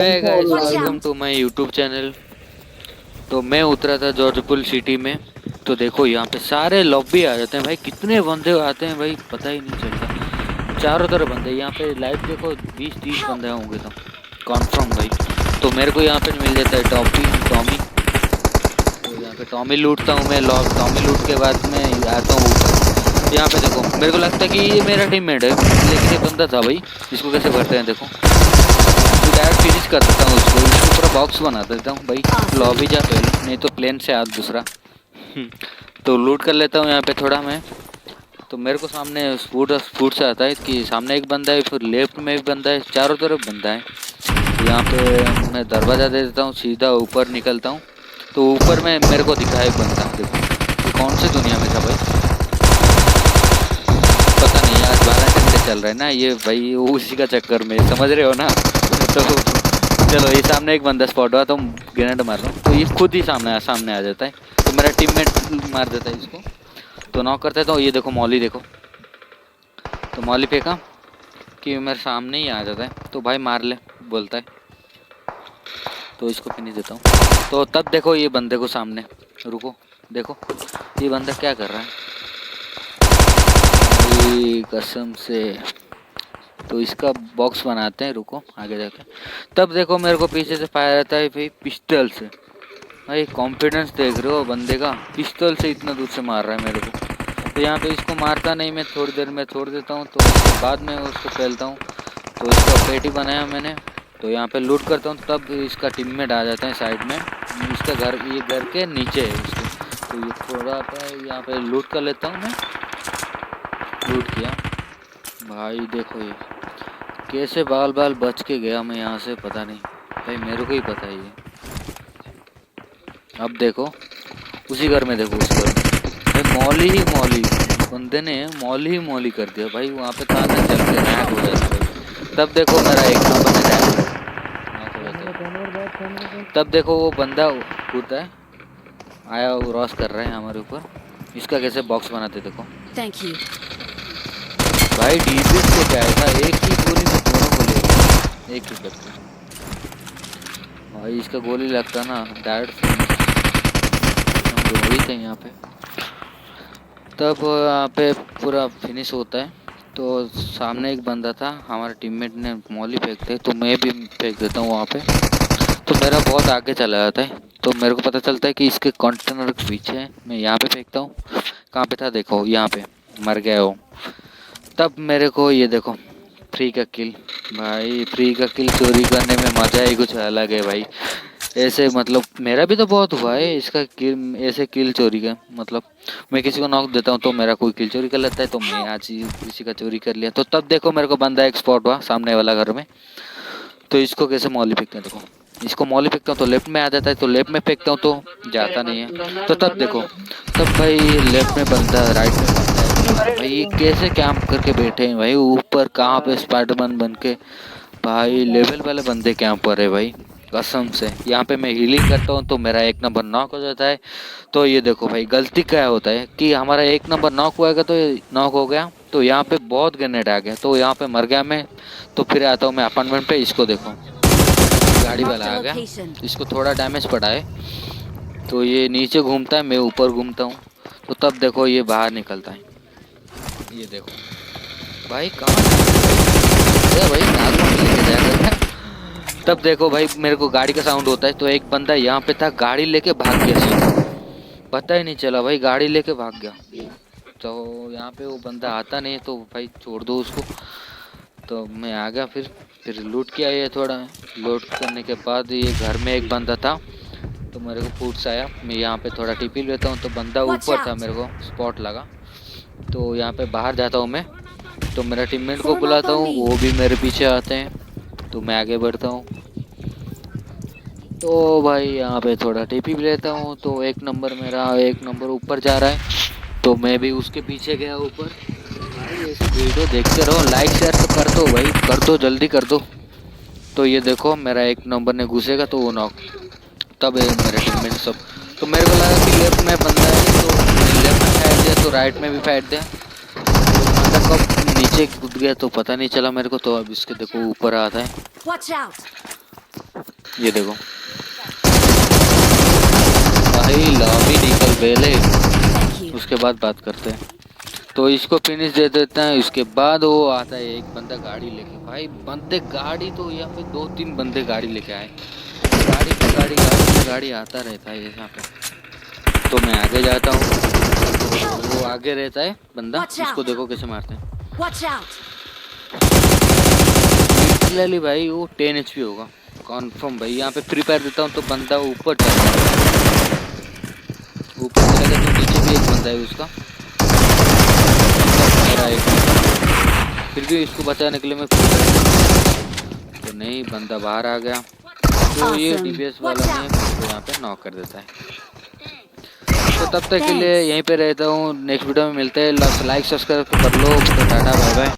Hi guys, welcome to my YouTube channel. तो मैं उतरा था जॉर्जपुल सिटी में। तो देखो यहाँ पे सारे लॉबी आ जाते हैं भाई, कितने बंदे आते हैं भाई पता ही नहीं चलता। चारों तरफ बंदे, यहाँ पे लाइव देखो 20-30 बंदे होंगे तो कॉन्फर्म भाई। तो मेरे को यहाँ पे मिल जाता है टॉमी। तो यहाँ पे टॉमी लूटता हूँ मैं, लॉक टॉमी लूट के बाद मैं आता हूँ ऊपर। यहाँ पे देखो मेरे को लगता है कि ये मेरा टीममेट है, लेकिन ये बंदा था भाई। इसको कैसे भरते हैं देखो, डायरेक्ट फिनिश कर देता हूँ इसको पूरा बॉक्स बना देता हूँ भाई। लॉबी जा पहले, नहीं तो प्लेन से आ दूसरा। तो लूट कर लेता हूँ यहाँ पे थोड़ा मैं। तो मेरे को सामने फूड से आता है कि सामने एक बंदा है, फिर लेफ्ट में एक बंदा है, चारों तरफ बंदा है। तो यहाँ पे मैं दरवाज़ा दे देता हूँ, सीधा ऊपर निकलता हूँ। तो ऊपर में मेरे को दिखा एक बंदा, देखो ये कौन सी दुनिया में था भाई पता नहीं। आज 12 घंटे चल रहे हैं ना ये भाई, उसी का चक्कर में, समझ रहे हो ना। तो चलो, ये सामने एक बंदा स्पॉट हुआ तो ग्रेनेड मार रहा हूँ, तो ये खुद ही सामने आ जाता है। तो मेरा टीममेट मार देता है इसको, तो नॉक करता है। तो ये देखो मॉली देखो, तो मॉली फेंका कि मेरे सामने ही आ जाता है, तो भाई मार ले बोलता है, तो इसको फिनिश देता हूँ। तो तब देखो ये बंदे को सामने, रुको देखो ये बंदा क्या कर रहा है भाई कसम से। तो इसका बॉक्स बनाते हैं, रुको आगे जाके। तब देखो मेरे को पीछे से फायर आता है भाई पिस्टल से। भाई कॉन्फिडेंस देख रहे हो बंदे का, पिस्टल से इतना दूर से मार रहा है मेरे को। तो यहाँ पे इसको मारता नहीं मैं, थोड़ी देर में छोड़ देता हूँ, तो उसके बाद में उसको फैलता हूँ। तो इसका पेटी बनाया मैंने, तो यहाँ पे लूट करता हूँ। तब इसका टीममेट आ जाता है साइड में, इसका घर ये घर के नीचे है इसके। तो ये थोड़ा पे यहाँ पे लूट कर लेता हूँ मैं। लूट किया भाई, देखो ये कैसे बाल बाल बच के गया मैं यहाँ से, पता नहीं भाई, मेरे को ही पता है ये। अब देखो उसी घर में, देखो उस घर में भाई मौली बंदे ने मौली कर दिया भाई। वहाँ पे तार चल के रैक हो जाता भाई। तब देखो मेरा एक नंबर में रैक हो जाता है। तब देखो वो बंदा कूदता है, आया वो क्रॉस कर रहा है हमारे ऊपर। इसका कैसे बॉक्स बनाते देखो। थैंक यू भाई डीपीएस से क्या है था, एक ही गोली में दोनों को ले, एक ही करते भाई। इसका गोली लगता ना डायरेक्ट वही थे यहाँ पे। तब यहाँ पे पूरा फिनिश होता है। तो सामने एक बंदा था, हमारे टीममेट ने मौली फेंकते, तो मैं भी फेंक देता हूँ वहाँ पे। तो मेरा बहुत आगे चला जाता है। तो मेरे को पता चलता है कि इसके कंटेनर के पीछे है, मैं यहाँ पे फेंकता हूँ। कहाँ पे था देखो, यहाँ पे मर गया वो। तब मेरे को ये देखो फ्री का किल, भाई फ्री का किल चोरी करने में मज़ा ही कुछ अलग है भाई। ऐसे मतलब मेरा भी तो बहुत हुआ है इसका किल, ऐसे किल चोरी का मतलब मैं किसी को नॉक देता हूँ तो मेरा कोई किल चोरी कर लेता है, तो मैं आज ही किसी का चोरी कर लिया। तो तब देखो मेरे को बंदा एक स्पॉट हुआ सामने वाला घर में। तो इसको कैसे मौली फेंकते हैं देखो, इसको मौली फेंकता हूँ तो लेफ्ट में आ जाता है, तो लेफ्ट में फेंकता हूँ तो जाता नहीं है। तो तब देखो, तब भाई लेफ्ट में बंदा, राइट में बंदा है भाई। ये कैसे कैंप करके बैठे हैं भाई ऊपर, कहाँ पे स्पाइडरमैन बन के भाई। लेवल वाले बंदे कैंप पर है भाई कसम से। यहाँ पे मैं हीलिंग करता हूँ तो मेरा एक नंबर नॉक हो जाता है। तो ये देखो भाई गलती क्या होता है कि हमारा एक नंबर नॉक हुआ तो नॉक हो गया, तो यहाँ पे बहुत ग्रेनेड आ गया, तो यहाँ पे मर गया मैं। तो फिर आता हूँ मैं अपार्टमेंट पे, इसको देखो गाड़ी वाला आ गया, इसको थोड़ा डैमेज पड़ा है। तो ये नीचे घूमता है, मैं ऊपर घूमता हूँ। तो तब देखो ये बाहर निकलता है, ये देखो भाई कहाँ भाई नागमोहन लेके जाएगा। तब देखो भाई मेरे को गाड़ी का साउंड होता है, तो एक बंदा यहाँ पे था, गाड़ी लेके भाग गया सीधा, पता ही नहीं चला भाई, गाड़ी लेके भाग गया। तो यहाँ पे वो बंदा आता नहीं, तो भाई छोड़ दो उसको। तो मैं आ गया, फिर लूट किया। ये थोड़ा लूट करने के बाद ये घर में एक बंदा था, तो मेरे को फूड्स आया, मैं यहाँ पे थोड़ा टिपी लेता हूँ। तो बंदा ऊपर था, मेरे को स्पॉट लगा, तो यहाँ पे बाहर जाता हूँ मैं। तो मेरा टीममेट को बुलाता हूँ, वो भी मेरे पीछे आते हैं, तो मैं आगे बढ़ता हूँ। तो भाई यहाँ पे थोड़ा टिपी भी लेता हूँ, तो एक नंबर ऊपर जा रहा है, तो मैं भी उसके पीछे गया ऊपर। भाई ऐसे वीडियो देखते रहो, लाइक शेयर तो कर दो भाई, कर दो जल्दी कर दो। तो ये देखो मेरा एक नंबर ने घुसेगा तो वो नॉक। तब मेरे टीममेट सब, तो मेरे को लगा कि लेफ्ट में बंदा है, तो लेफ्ट में फायर दिया, तो राइट में भी फायर दिया। बंदा कब नीचे कूद गया तो पता नहीं चला मेरे को। तो अब इसके देखो ऊपर आता है, ये देखो भाई, लॉबी निकल बेले, उसके बाद बात करते हैं। तो इसको फिनिश दे देते हैं। इसके बाद वो आता है एक बंदा गाड़ी लेके। भाई बंदे गाड़ी, तो यहाँ पे 2-3 बंदे गाड़ी लेके आए। गाड़ी पे गाड़ी, गाड़ी पे गाड़ी आता रहता है यहाँ पे। तो मैं आगे जाता हूँ, तो वो आगे रहता है बंदा, इसको देखो कैसे मारते हैं। लिटरली भाई वो 10 HP होगा कॉन्फर्म भाई। यहाँ पे फ्री फायर देता हूँ तो बंदा ऊपर चला गया। ऊपर चला गया तो नीचे भी एक बंदा है उसका, मेरा एक। फिर भी इसको बचाने के लिए मैं तो नहीं, बंदा बाहर आ गया। तो ये DBS वाला ने तो यहाँ पे नॉक कर देता है। तो तब तक के लिए यहीं पे रहता हूँ। नेक्स्ट वीडियो में मिलते हैं। लाइक सब्सक्राइब कर लो। तो टाटा बाय बाय।